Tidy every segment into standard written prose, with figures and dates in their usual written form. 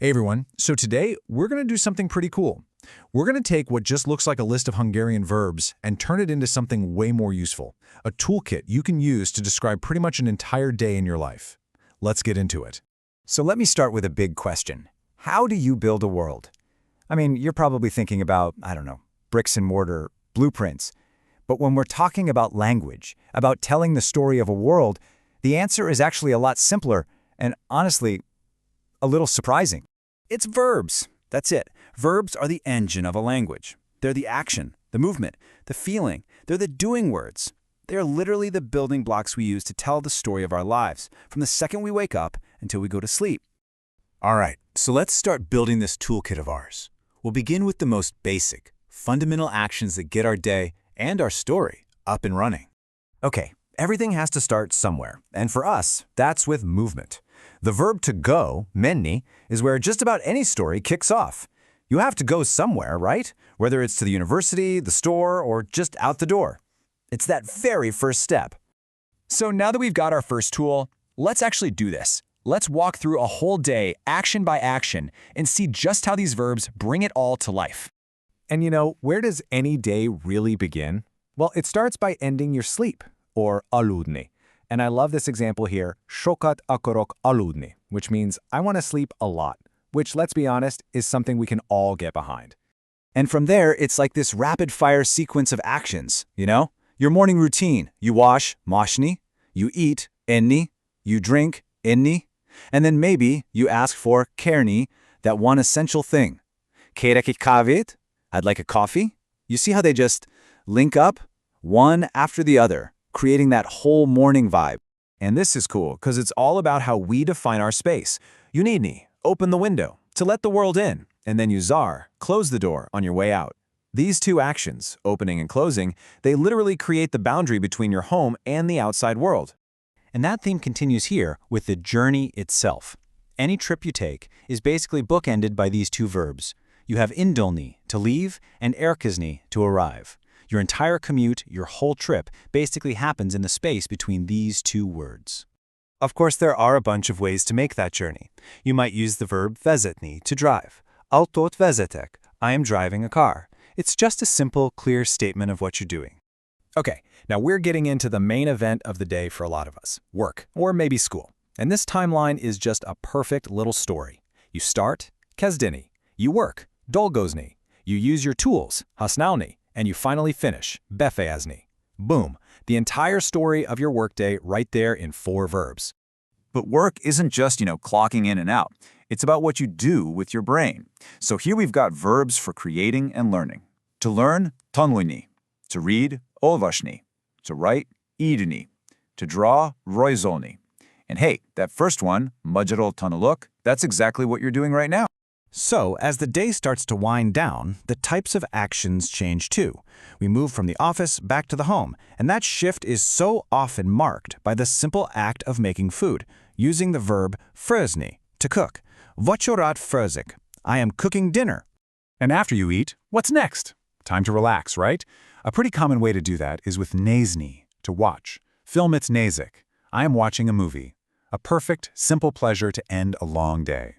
Hey everyone, so today we're going to do something pretty cool. We're going to take what just looks like a list of Hungarian verbs and turn it into something way more useful. A toolkit you can use to describe pretty much an entire day in your life. Let's get into it. So let me start with a big question. How do you build a world? I mean, you're probably thinking about, bricks and mortar, blueprints. But when we're talking about language, about telling the story of a world, the answer is actually a lot simpler and, honestly, a little surprising. It's verbs. That's it. Verbs are the engine of a language. They're the action, the movement, the feeling. They're the doing words. They're literally the building blocks we use to tell the story of our lives, from the second we wake up until we go to sleep. All right, so let's start building this toolkit of ours. We'll begin with the most basic, fundamental actions that get our day and our story up and running. Okay, everything has to start somewhere, and for us, that's with movement. The verb to go, menni, is where just about any story kicks off. You have to go somewhere, right? Whether it's to the university, the store, or just out the door. It's that very first step. So now that we've got our first tool, let's actually do this. Let's walk through a whole day, action by action, and see just how these verbs bring it all to life. And where does any day really begin? Well, it starts by ending your sleep, or aludni. And I love this example here, sokat akarok aludni, which means I want to sleep a lot, which, let's be honest, is something we can all get behind. And from there, it's like this rapid-fire sequence of actions, Your morning routine, you wash, mashni, you eat, enni, you drink, enni, and then maybe you ask for kerni, that one essential thing. Kérek egy kávét? I'd like a coffee. You see how they just link up, one after the other, creating that whole morning vibe. And this is cool because it's all about how we define our space. Unidni, open the window, to let the world in, and then uzar, close the door on your way out. These two actions, opening and closing, they literally create the boundary between your home and the outside world. And that theme continues here with the journey itself. Any trip you take is basically bookended by these two verbs. You have indolni, to leave, and erkisni, to arrive. Your entire commute, your whole trip, basically happens in the space between these two words. Of course, there are a bunch of ways to make that journey. You might use the verb vezetni, to drive. Autót vezetek, I am driving a car. It's just a simple, clear statement of what you're doing. Okay, now we're getting into the main event of the day for a lot of us, work, or maybe school. And this timeline is just a perfect little story. You start, kezdeni. You work, dolgozni. You use your tools, használni. And you finally finish, befejezni. Boom, the entire story of your workday right there in 4 verbs. But work isn't just, clocking in and out. It's about what you do with your brain. So here we've got verbs for creating and learning. To learn, tanulni. To read, olvasni. To write, írni. To draw, rajzolni. And hey, that first one, magyarul tanulok, that's exactly what you're doing right now. So, as the day starts to wind down, the types of actions change too. We move from the office back to the home, and that shift is so often marked by the simple act of making food, using the verb frözni, to cook. Vacsorát főzök, I am cooking dinner. And after you eat, what's next? Time to relax, right? A pretty common way to do that is with nézni, to watch. Film it's nézek, I am watching a movie. A perfect, simple pleasure to end a long day.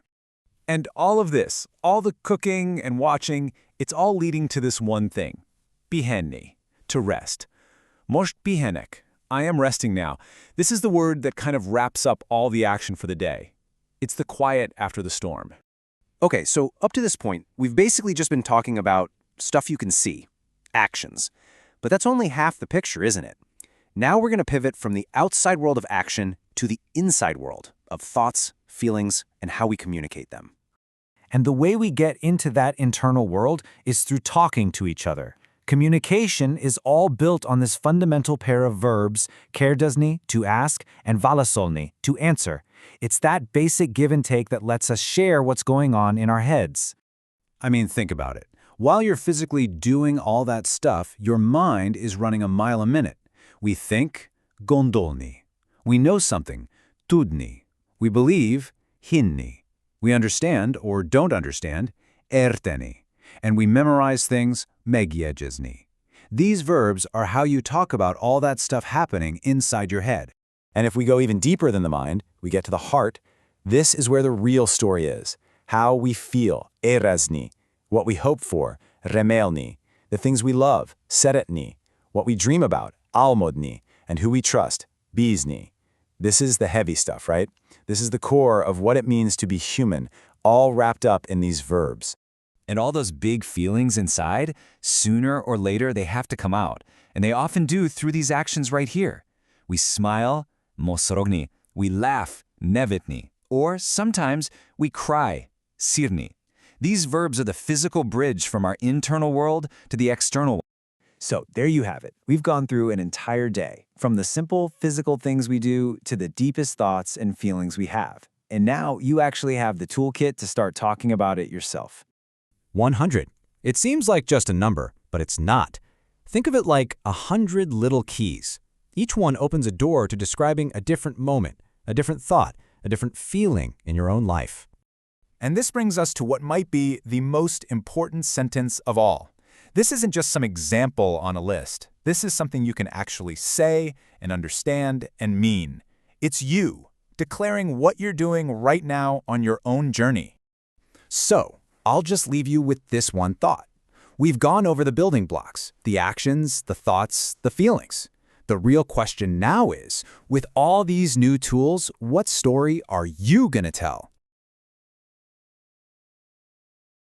And all of this, all the cooking and watching, it's all leading to this one thing. Pihenni, to rest. Most pihenek, I am resting now. This is the word that kind of wraps up all the action for the day. It's the quiet after the storm. Okay, so up to this point, we've basically just been talking about stuff you can see, actions. But that's only half the picture, isn't it? Now we're going to pivot from the outside world of action to the inside world of thoughts, feelings, and how we communicate them. And the way we get into that internal world is through talking to each other. Communication is all built on this fundamental pair of verbs, kérdezni, to ask, and válaszolni, to answer. It's that basic give and take that lets us share what's going on in our heads. I mean, think about it. While you're physically doing all that stuff, your mind is running a mile a minute. We think, gondolni. We know something, tudni. We believe, hinni. We understand or don't understand, érteni. And we memorize things, megjegyezni. These verbs are how you talk about all that stuff happening inside your head. And if we go even deeper than the mind, we get to the heart, this is where the real story is. how we feel, érezni, what we hope for, remélni, the things we love, szeretni, what we dream about, álmodni, and who we trust, bízni. This is the heavy stuff, right? This is the core of what it means to be human, all wrapped up in these verbs. And all those big feelings inside, sooner or later they have to come out. And they often do through these actions right here. We smile, mosorogni. We laugh, nevitni. Or sometimes we cry, sirni. These verbs are the physical bridge from our internal world to the external. So there you have it. We've gone through an entire day, from the simple physical things we do to the deepest thoughts and feelings we have. And now you actually have the toolkit to start talking about it yourself. 100. It seems like just a number, but it's not. Think of it like 100 little keys. Each one opens a door to describing a different moment, a different thought, a different feeling in your own life. And this brings us to what might be the most important sentence of all. This isn't just some example on a list. This is something you can actually say and understand and mean. It's you, declaring what you're doing right now on your own journey. So, I'll just leave you with this one thought. We've gone over the building blocks, the actions, the thoughts, the feelings. The real question now is, with all these new tools, what story are you gonna tell?